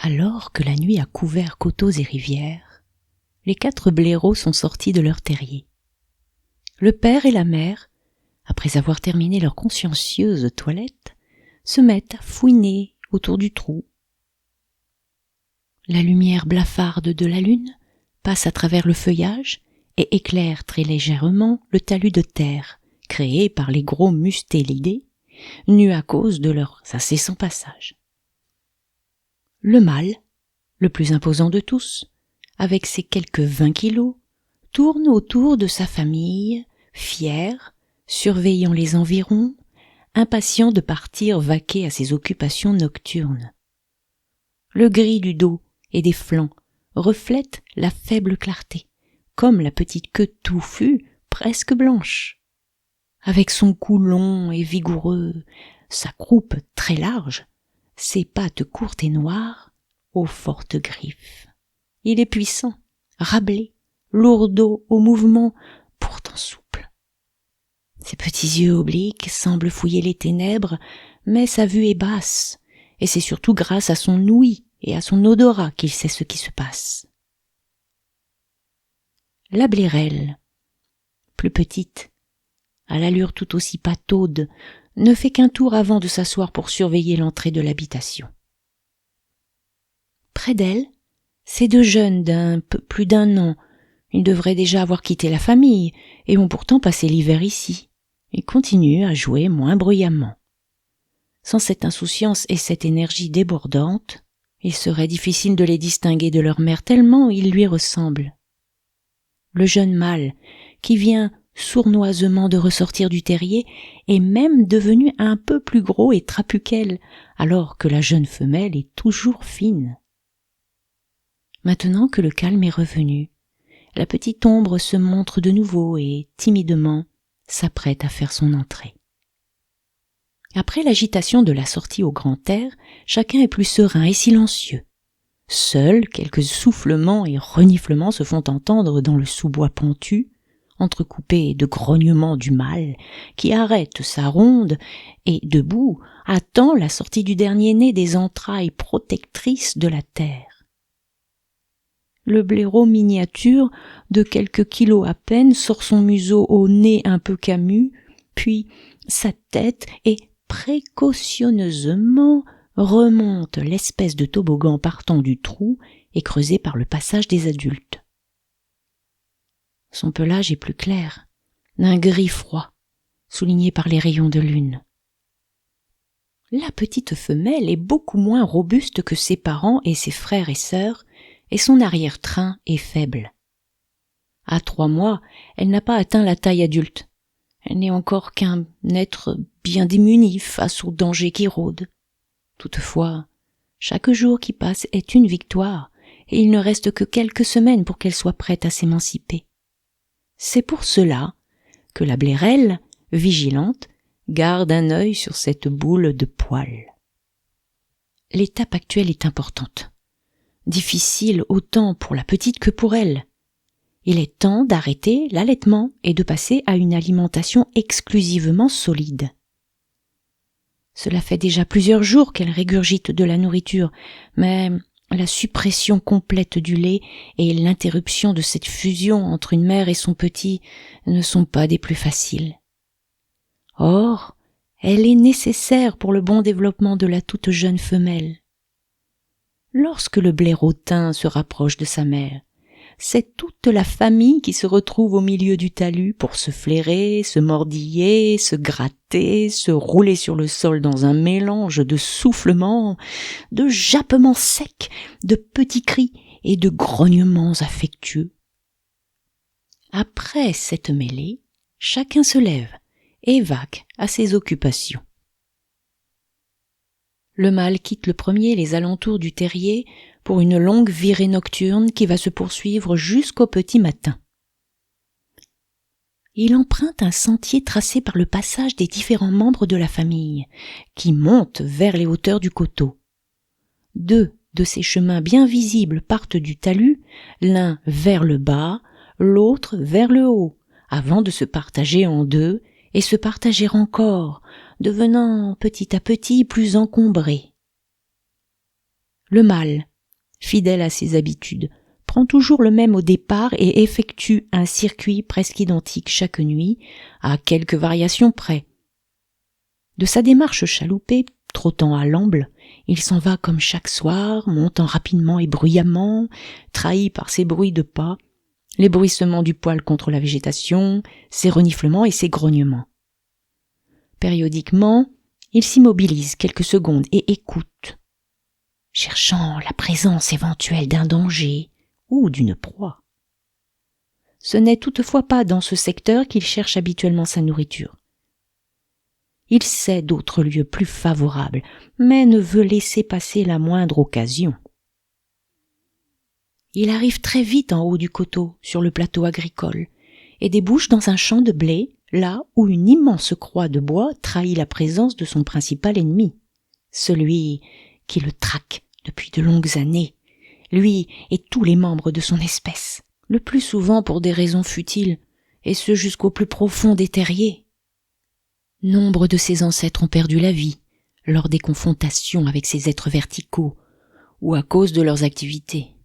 Alors que la nuit a couvert coteaux et rivières, les 4 blaireaux sont sortis de leur terrier. Le père et la mère, après avoir terminé leur consciencieuse toilette, se mettent à fouiner autour du trou. La lumière blafarde de la lune passe à travers le feuillage et éclaire très légèrement le talus de terre créé par les gros mustélidés, nus à cause de leurs incessants passages. Le mâle, le plus imposant de tous, avec ses quelques 20 kilos, tourne autour de sa famille, fier, surveillant les environs, impatient de partir vaquer à ses occupations nocturnes. Le gris du dos et des flancs reflète la faible clarté, comme la petite queue touffue, presque blanche. Avec son cou long et vigoureux, sa croupe très large, ses pattes courtes et noires, aux fortes griffes. Il est puissant, râblé, lourdeau au mouvement, pourtant souple. Ses petits yeux obliques semblent fouiller les ténèbres, mais sa vue est basse, et c'est surtout grâce à son ouïe et à son odorat qu'il sait ce qui se passe. La blairelle, plus petite, à l'allure tout aussi pataude, ne fait qu'un tour avant de s'asseoir pour surveiller l'entrée de l'habitation. Près d'elle, ces 2 jeunes d'un peu plus d'1 an. Ils devraient déjà avoir quitté la famille et ont pourtant passé l'hiver ici. Ils continuent à jouer moins bruyamment. Sans cette insouciance et cette énergie débordante, il serait difficile de les distinguer de leur mère tellement ils lui ressemblent. Le jeune mâle, qui vient sournoisement de ressortir du terrier, est même devenu un peu plus gros et trapu qu'elle, alors que la jeune femelle est toujours fine. Maintenant que le calme est revenu, la petite ombre se montre de nouveau et, timidement, s'apprête à faire son entrée. Après l'agitation de la sortie au grand air, chacun est plus serein et silencieux. Seuls quelques soufflements et reniflements se font entendre dans le sous-bois pentu, entrecoupés de grognements du mâle, qui arrête sa ronde et, debout, attend la sortie du dernier-né des entrailles protectrices de la terre. Le blaireau miniature, de quelques kilos à peine, sort son museau au nez un peu camus, puis sa tête et, précautionneusement, remonte l'espèce de toboggan partant du trou et creusé par le passage des adultes. Son pelage est plus clair, d'un gris froid, souligné par les rayons de lune. La petite femelle est beaucoup moins robuste que ses parents et ses frères et sœurs, et son arrière-train est faible. À 3 mois, elle n'a pas atteint la taille adulte. Elle n'est encore qu'un être bien démuni face aux dangers qui rôdent. Toutefois, chaque jour qui passe est une victoire, et il ne reste que quelques semaines pour qu'elle soit prête à s'émanciper. C'est pour cela que la blairelle, vigilante, garde un œil sur cette boule de poils. L'étape actuelle est importante. Difficile autant pour la petite que pour elle. Il est temps d'arrêter l'allaitement et de passer à une alimentation exclusivement solide. Cela fait déjà plusieurs jours qu'elle régurgite de la nourriture, mais la suppression complète du lait et l'interruption de cette fusion entre une mère et son petit ne sont pas des plus faciles. Or, elle est nécessaire pour le bon développement de la toute jeune femelle. Lorsque le blaireautin se rapproche de sa mère, c'est toute la famille qui se retrouve au milieu du talus pour se flairer, se mordiller, se gratter, se rouler sur le sol dans un mélange de soufflements, de jappements secs, de petits cris et de grognements affectueux. Après cette mêlée, chacun se lève et vaque à ses occupations. Le mâle quitte le premier les alentours du terrier pour une longue virée nocturne qui va se poursuivre jusqu'au petit matin. Il emprunte un sentier tracé par le passage des différents membres de la famille, qui montent vers les hauteurs du coteau. 2 de ces chemins bien visibles partent du talus, l'un vers le bas, l'autre vers le haut, avant de se partager en 2 et se partager encore, devenant petit à petit plus encombrés. Le mâle, fidèle à ses habitudes, prend toujours le même au départ et effectue un circuit presque identique chaque nuit, à quelques variations près. De sa démarche chaloupée, trottant à l'amble, il s'en va comme chaque soir, montant rapidement et bruyamment, trahi par ses bruits de pas, les bruissements du poil contre la végétation, ses reniflements et ses grognements. Périodiquement, il s'immobilise quelques secondes et écoute, cherchant la présence éventuelle d'un danger ou d'une proie. Ce n'est toutefois pas dans ce secteur qu'il cherche habituellement sa nourriture. Il sait d'autres lieux plus favorables, mais ne veut laisser passer la moindre occasion. Il arrive très vite en haut du coteau, sur le plateau agricole, et débouche dans un champ de blé, là où une immense croix de bois trahit la présence de son principal ennemi, celui qui le traque depuis de longues années, lui et tous les membres de son espèce, le plus souvent pour des raisons futiles, et ce jusqu'au plus profond des terriers. Nombre de ses ancêtres ont perdu la vie lors des confrontations avec ces êtres verticaux ou à cause de leurs activités.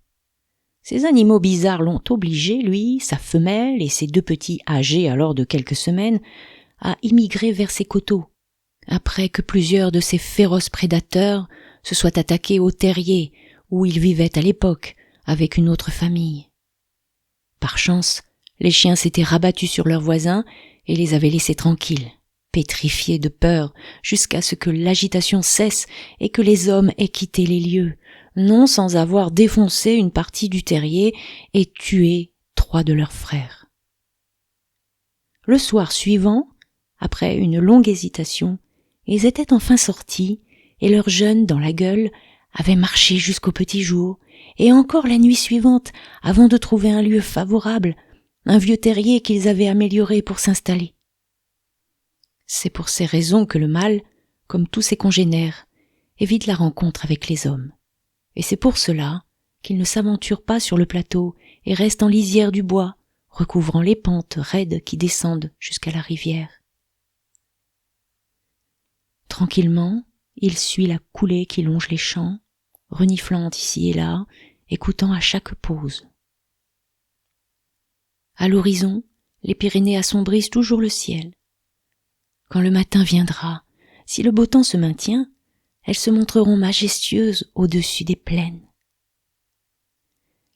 Ces animaux bizarres l'ont obligé, lui, sa femelle et ses deux petits âgés alors de quelques semaines, à immigrer vers ces coteaux, après que plusieurs de ces féroces prédateurs se soient attaqués aux terriers où ils vivaient à l'époque avec une autre famille. Par chance, les chiens s'étaient rabattus sur leurs voisins et les avaient laissés tranquilles, pétrifiés de peur, jusqu'à ce que l'agitation cesse et que les hommes aient quitté les lieux, non sans avoir défoncé une partie du terrier et tué 3 de leurs frères. Le soir suivant, après une longue hésitation, ils étaient enfin sortis, et leurs jeunes dans la gueule avaient marché jusqu'au petit jour, et encore la nuit suivante, avant de trouver un lieu favorable, un vieux terrier qu'ils avaient amélioré pour s'installer. C'est pour ces raisons que le mâle, comme tous ses congénères, évite la rencontre avec les hommes. Et c'est pour cela qu'il ne s'aventure pas sur le plateau et reste en lisière du bois, recouvrant les pentes raides qui descendent jusqu'à la rivière. Tranquillement, il suit la coulée qui longe les champs, reniflant ici et là, écoutant à chaque pause. À l'horizon, les Pyrénées assombrissent toujours le ciel. Quand le matin viendra, si le beau temps se maintient, elles se montreront majestueuses au-dessus des plaines.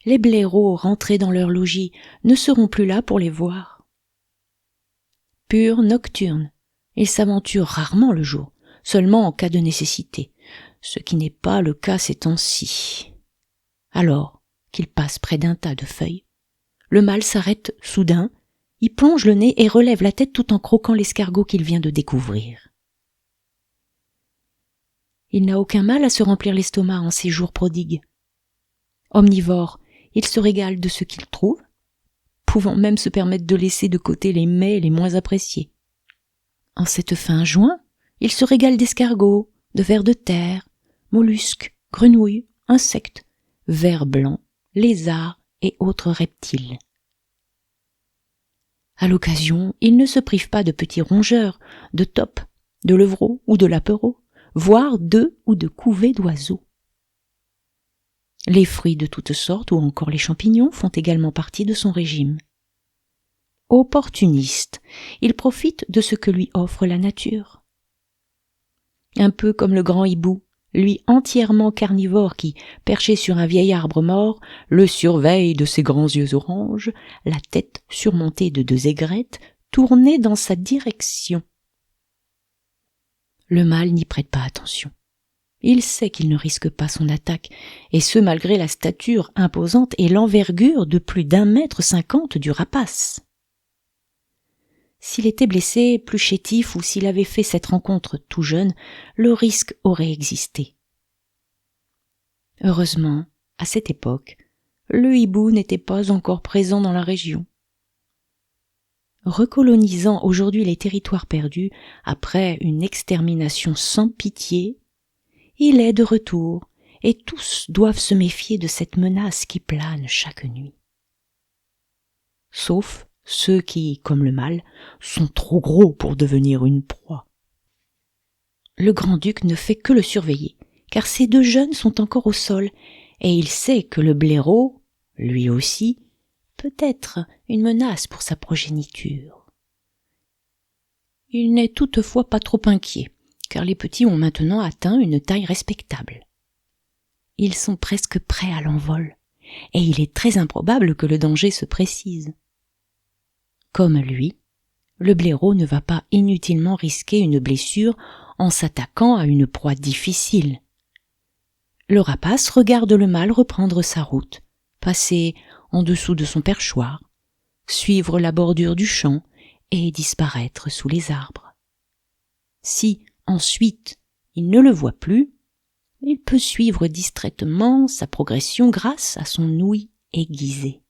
Les blaireaux rentrés dans leur logis ne seront plus là pour les voir. Purs nocturnes, ils s'aventurent rarement le jour, seulement en cas de nécessité, ce qui n'est pas le cas ces temps-ci. Alors qu'ils passent près d'un tas de feuilles, le mâle s'arrête soudain, y plonge le nez et relève la tête tout en croquant l'escargot qu'il vient de découvrir. Il n'a aucun mal à se remplir l'estomac en ces jours prodigues. Omnivore, il se régale de ce qu'il trouve, pouvant même se permettre de laisser de côté les mets les moins appréciés. En cette fin juin, il se régale d'escargots, de vers de terre, mollusques, grenouilles, insectes, vers blancs, lézards et autres reptiles. À l'occasion, il ne se prive pas de petits rongeurs, de taupes, de levreaux ou de lapereaux, voire d'œufs ou de couvées d'oiseaux. Les fruits de toutes sortes ou encore les champignons font également partie de son régime. Opportuniste, il profite de ce que lui offre la nature. Un peu comme le grand hibou, lui entièrement carnivore qui, perché sur un vieil arbre mort, le surveille de ses grands yeux oranges, la tête surmontée de 2 aigrettes, tournée dans sa direction. Le mâle n'y prête pas attention. Il sait qu'il ne risque pas son attaque, et ce malgré la stature imposante et l'envergure de plus d'1,50 m du rapace. S'il était blessé, plus chétif, ou s'il avait fait cette rencontre tout jeune, le risque aurait existé. Heureusement, à cette époque, le hibou n'était pas encore présent dans la région. Recolonisant aujourd'hui les territoires perdus, après une extermination sans pitié, il est de retour, et tous doivent se méfier de cette menace qui plane chaque nuit. Sauf ceux qui, comme le mâle, sont trop gros pour devenir une proie. Le grand-duc ne fait que le surveiller, car ces deux jeunes sont encore au sol, et il sait que le blaireau, lui aussi, peut être une menace pour sa progéniture. Il n'est toutefois pas trop inquiet, car les petits ont maintenant atteint une taille respectable. Ils sont presque prêts à l'envol, et il est très improbable que le danger se précise. Comme lui, le blaireau ne va pas inutilement risquer une blessure en s'attaquant à une proie difficile. Le rapace regarde le mâle reprendre sa route, passer en dessous de son perchoir, suivre la bordure du champ et disparaître sous les arbres. Si, ensuite, il ne le voit plus, il peut suivre distraitement sa progression grâce à son ouïe aiguisée.